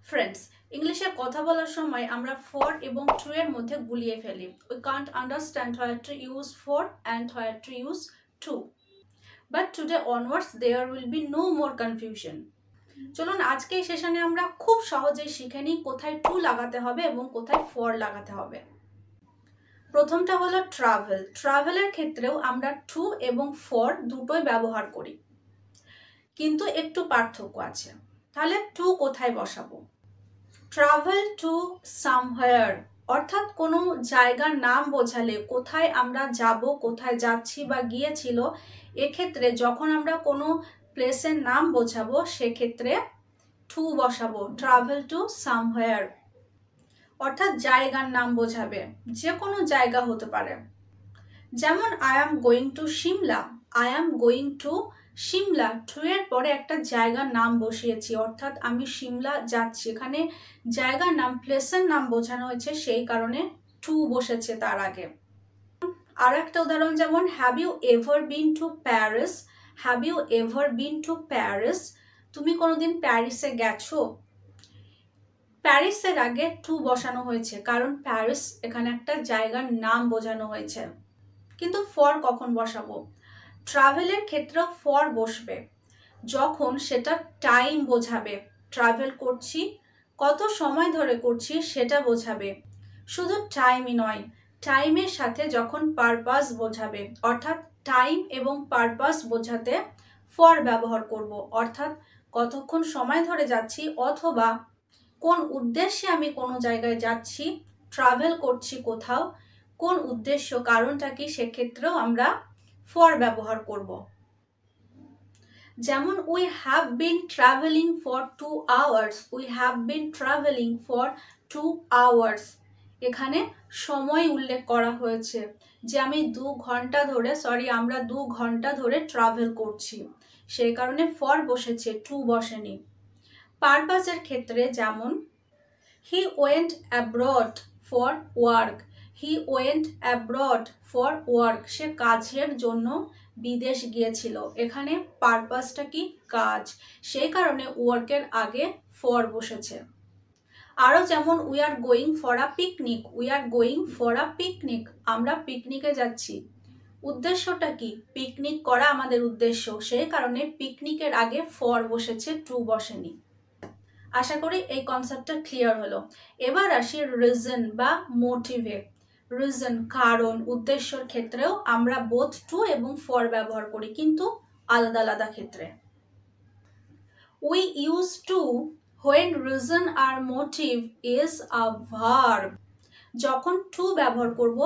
Friends, ইংলিশে কথা বলার সময় আমরা ফর এবং টু এর মধ্যে গুলিয়ে ফেলি। We can't understand where to use for and where to use to. But today onwards there will be no more confusion. চলুন আজকে এই সেশনে আমরা খুব সহজেই শিখে নিই কোথায় টু লাগাতে হবে এবং কোথায় ফর লাগাতে হবে। প্রথমটা হলো ট্রাভেল। ট্রাভেলের ক্ষেত্রেও আমরা টু এবং ফর দুটোই ব্যবহার করি, কিন্তু একটু পার্থক্য আছে। তাহলে টু কোথায় বসাবো? ট্রাভেল টু সামহোয়ার অর্থাৎ কোনো জায়গার নাম বোঝালে কোথায় আমরা যাব, কোথায় যাচ্ছি বা গিয়েছিল, এক্ষেত্রে যখন আমরা কোনো প্লেসের নাম বোঝাবো সেক্ষেত্রে টু বসাবো। ট্রাভেল টু সামহোয়ার অর্থাৎ জায়গার নাম বোঝাবে, যে কোনো জায়গা হতে পারে। যেমন I am going to Shimla. I am going to Shimla, to এর পরে একটা জায়গার নাম বসিয়েছি, অর্থাৎ আমি সিমলা যাচ্ছি। এখানে জায়গার নাম, প্লেসের নাম বোঝানো হয়েছে, সেই কারণে টু বসেছে তার আগে। আর একটা উদাহরণ, যেমন have you ever been to Paris. Have you ever been to Paris, তুমি কোনোদিন প্যারিসে গেছো? প্যারিসের আগে টু বসানো হয়েছে কারণ প্যারিস এখানে একটা জায়গার নাম বোঝানো হয়েছে। কিন্তু ফর কখন বসাবো? ট্রাভেলের ক্ষেত্রেও ফর বসবে যখন সেটা টাইম বোঝাবে। ট্রাভেল করছি, কত সময় ধরে করছি সেটা বোঝাবে। শুধু টাইমই নয়, টাইমের সাথে যখন পারপাস বোঝাবে, অর্থাৎ টাইম এবং পারপাস বোঝাতে ফর ব্যবহার করব। অর্থাৎ কতক্ষণ সময় ধরে যাচ্ছি অথবা কোন উদ্দেশ্যে আমি কোনো জায়গায় যাচ্ছি, ট্রাভেল করছি কোথাও, কোন উদ্দেশ্য, কারণটা কি, সেক্ষেত্রেও আমরা ফর ব্যবহার করব। যেমন we have been travelling for 2 hours। We have been travelling for 2 hours, এখানে সময় উল্লেখ করা হয়েছে যে আমি আমরা 2 ঘন্টা ধরে ট্রাভেল করছি, সেই কারণে ফর বসেছে, টু বসেনি। পারপাসের ক্ষেত্রে যেমন he went abroad for work. He went abroad for work, সে কাজের জন্য বিদেশ গিয়েছিল। এখানে পারপাসটা কি? কাজ, সেই কারণে ওয়ার্কের আগে ফর বসেছে। আরও যেমন we are going for a picnic. We are going for a picnic, আমরা পিকনিকে যাচ্ছি। উদ্দেশ্যটা কি? পিকনিক করা আমাদের উদ্দেশ্য, সেই কারণে পিকনিকের আগে ফর বসেছে, টু বসেনি। আশা করি এই কনসেপ্টটা ক্লিয়ার হলো। এবার আসি রিজন বা মোটিভে। রিজন কারণ, উদ্দেশ্যর ক্ষেত্রেও আমরা বোথ টু এবং ফর ব্যবহার করি, কিন্তু আলাদা আলাদা ক্ষেত্রে। We use to when reason or motive is a verb। যখন টু ব্যবহার করব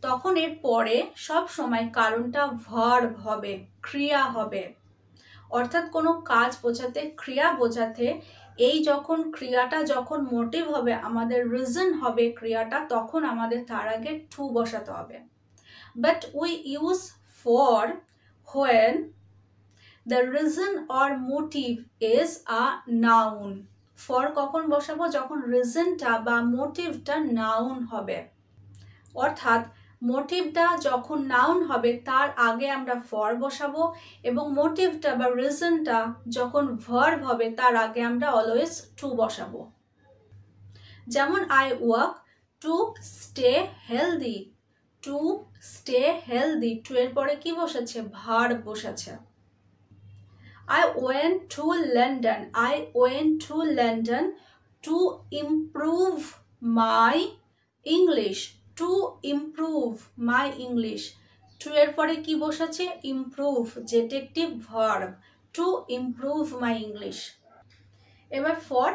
তখন এর পরে সব সময় কারণটা ভার্ব হবে, ক্রিয়া হবে। অর্থাৎ কোনো কাজ বোঝাতে, ক্রিয়া বোঝাতে এই যখন ক্রিয়াটা যখন মোটিভ হবে, আমাদের রিজন হবে ক্রিয়াটা, তখন আমাদের তার আগে টু বসাতে হবে। But we use for when the reason or motive is a noun। For কখন বসাবো? যখন রিজনটা বা মোটিভটা নাউন হবে। অর্থাৎ মোটিভটা যখন নাউন হবে তার আগে আমরা ফর বসাবো, এবং মোটিভটা বা রিজনটা যখন ভার্ব হবে তার আগে আমরা অলওয়েজ টু বসাবো। যেমন I walk to stay healthy. To stay healthy, to এর পরে কি বসেছে? ভার্ব বসেছে। I went to London. I went to London to improve my English. To improve my English. To এর পরে কি বসেছে? improve, যেটা একটি verb, to improve my English। এবার for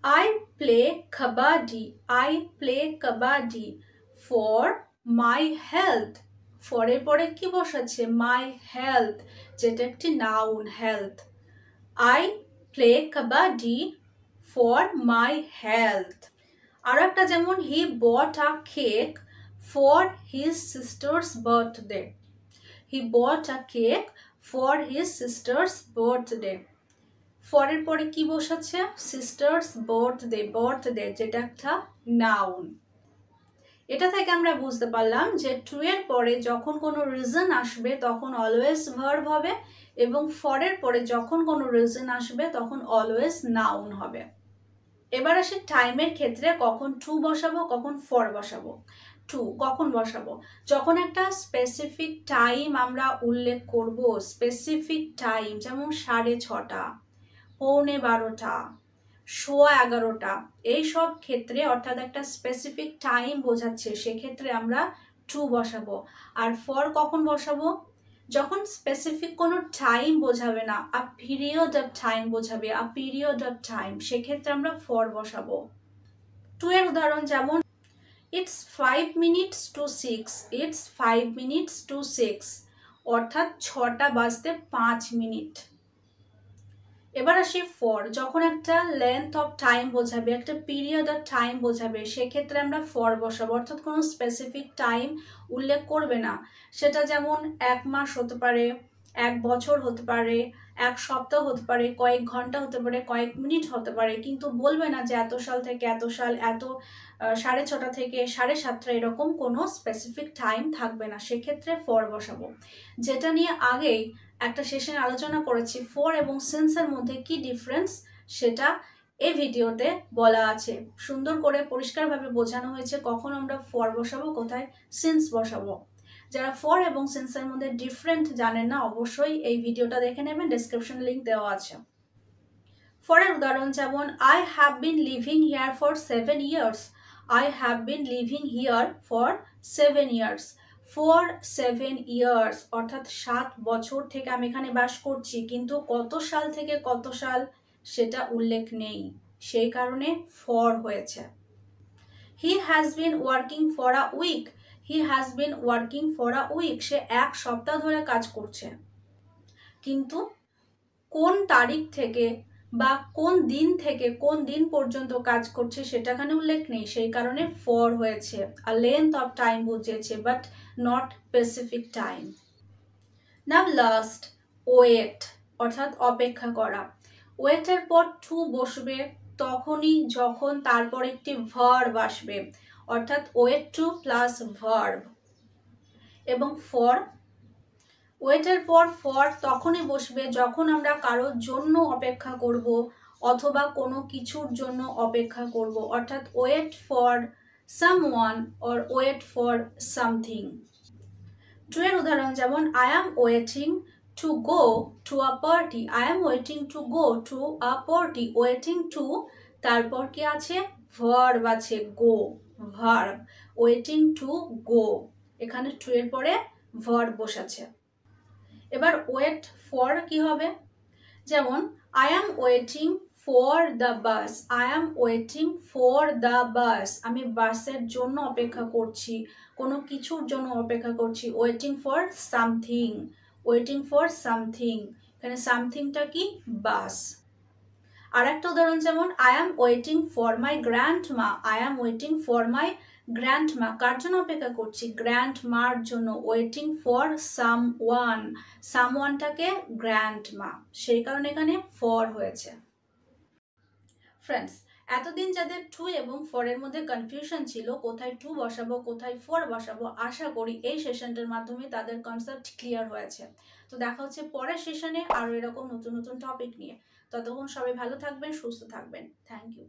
I play kabaddi. I play kabaddi for my health। For এর পরে কি বসাচ্ছে? মাই হেলথ, যেটা একটি noun, health. I play kabaddi for my health. আর একটা যেমন he bought a cake for his sister's birthday. He bought a cake for his sister's birthday. ফরের পরে কি বসাচ্ছে? সিস্টার্স বার্থডে, বার্থডে যেটা একটা নাউন। এটা থেকে আমরা বুঝতে পারলাম যে টু এর পরে যখন কোনো রিজন আসবে তখন অলওয়েজ ভার্ব হবে, এবং ফরের পরে যখন কোনো রিজন আসবে তখন অলওয়েজ নাউন হবে। এবার আসি টাইমের ক্ষেত্রে, কখন টু বসাবো কখন ফর বসাবো। টু কখন বসাবো, যখন একটা স্পেসিফিক টাইম আমরা উল্লেখ করব, স্পেসিফিক টাইম, যেমন 6:30, 11:15, 11:15, এইসব ক্ষেত্রে অর্থাৎ একটা স্পেসিফিক টাইম বোঝাচ্ছে, সেক্ষেত্রে আমরা টু বসাবো। আর ফর কখন বসাবো, যখন স্পেসিফিক কোনো টাইম বোঝাবে না, আ পিরিয়ড অফ টাইম বোঝাবে, আ পিরিয়ড অফ টাইম, সেক্ষেত্রে আমরা ফর বসাবো। টু এর উদাহরণ যেমন it's 5 minutes to 6, it's 5 minutes to 6, অর্থাৎ 6টা বাজতে 5 মিনিট। এবার আসি ফর, যখন একটা লেন্থ অফ টাইম বোঝাবে, একটা পিরিয়ড অফ টাইম বোঝাবে, সেক্ষেত্রে আমরা ফর বসাবো, অর্থাৎ কোনো স্পেসিফিক টাইম উল্লেখ করবে না। সেটা যেমন 1 মাস হতে পারে, 1 বছর হতে পারে, 1 সপ্তাহ হতে পারে, কয়েক ঘন্টা হতে পারে, কয়েক মিনিট হতে পারে, কিন্তু বলবে না যে এত সাল থেকে এত সাল, এত 6:30 থেকে 7:30, এরকম কোনো স্পেসিফিক টাইম থাকবে না, সেক্ষেত্রে ফর বসাবো। যেটা নিয়ে আগেই একটা সেশনে আলোচনা করেছি, ফর এবং সিন্সের মধ্যে কি ডিফারেন্স, সেটা এই ভিডিওতে বলা আছে, সুন্দর করে পরিষ্কারভাবে বোঝানো হয়েছে কখন আমরা ফর বসাবো, কোথায় সিন্স বসাবো। যারা ফর এবং সিন্সের মধ্যে ডিফারেন্ট জানেন না, অবশ্যই এই ভিডিওটা দেখে নেবেন, ডেসক্রিপশন লিংক দেওয়া আছে। ফরের উদাহরণ যেমন I have been living here for 7 years, I have been living here for 7 years, for 7 years, অর্থাৎ 7 বছর থেকে আমি এখানে বাস করছি, কিন্তু কত সাল থেকে কত সাল সেটা উল্লেখ নেই, সেই কারণে ফর হয়েছে। He has been working for a week, he has been working for a week, সে 1 সপ্তাহ ধরে কাজ করছে, কিন্তু কোন তারিখ থেকে বা কোন দিন থেকে কোন দিন পর্যন্ত কাজ করছে সেটা এখানে উল্লেখ নেই, সেই কারণে ফর হয়েছে। আর লেন্থ অফ টাইম বুঝিয়েছে, but not specific time. Now last, wait, অর্থাৎ অপেক্ষা করা। ওয়েটের পর টু বসবে তখনই যখন তারপর একটি ভার্ব আসবে, অর্থাৎ ওয়েট টু প্লাস ভার্ব। এবং ফর, ওয়েটের পর ফর তখনই বসবে যখন আমরা কারোর জন্য অপেক্ষা করব অথবা কোনো কিছুর জন্য অপেক্ষা করব, অর্থাৎ wait for someone or wait for something. To এর উদাহরণ যেমন I am waiting to go to a party, I am waiting to go to a party, waiting to, তারপর কি আছে, ভার্ব আছে, go, verb, waiting to go, এখানে to এর পরে ভার্ব বসাছে। এবার ওয়েট ফর কি হবে, যেমন I am waiting for the bus, I am waiting for the bus, আমি বাসের জন্য অপেক্ষা করছি, কোনো কিছুর জন্য অপেক্ষা করছি, waiting for something, waiting for something, এখানে সামথিংটা কি, বাস। আর একটা উদাহরণ যেমন I am waiting for my grandma, I am waiting for my grandma, কার জন্য অপেক্ষা করছি, গ্র্যান্ডমার জন্য, ওয়েটিং ফর সামওয়ান, সামওয়ানটাকে গ্র্যান্ডমা, সেই কারণে এখানে ফর হয়েছে। ফ্রেন্ডস, এতদিন যাদের টু এবং ফরের মধ্যে কনফিউশন ছিল, কোথায় টু বসাবো কোথায় ফর বসাবো, আশা করি এই সেশনটার মাধ্যমে তাদের কনসেপ্ট ক্লিয়ার হয়েছে। তো দেখা হচ্ছে পরের সেশনে আরও এরকম নতুন নতুন টপিক নিয়ে। ততক্ষণ সবাই ভালো থাকবেন, সুস্থ থাকবেন। Thank you.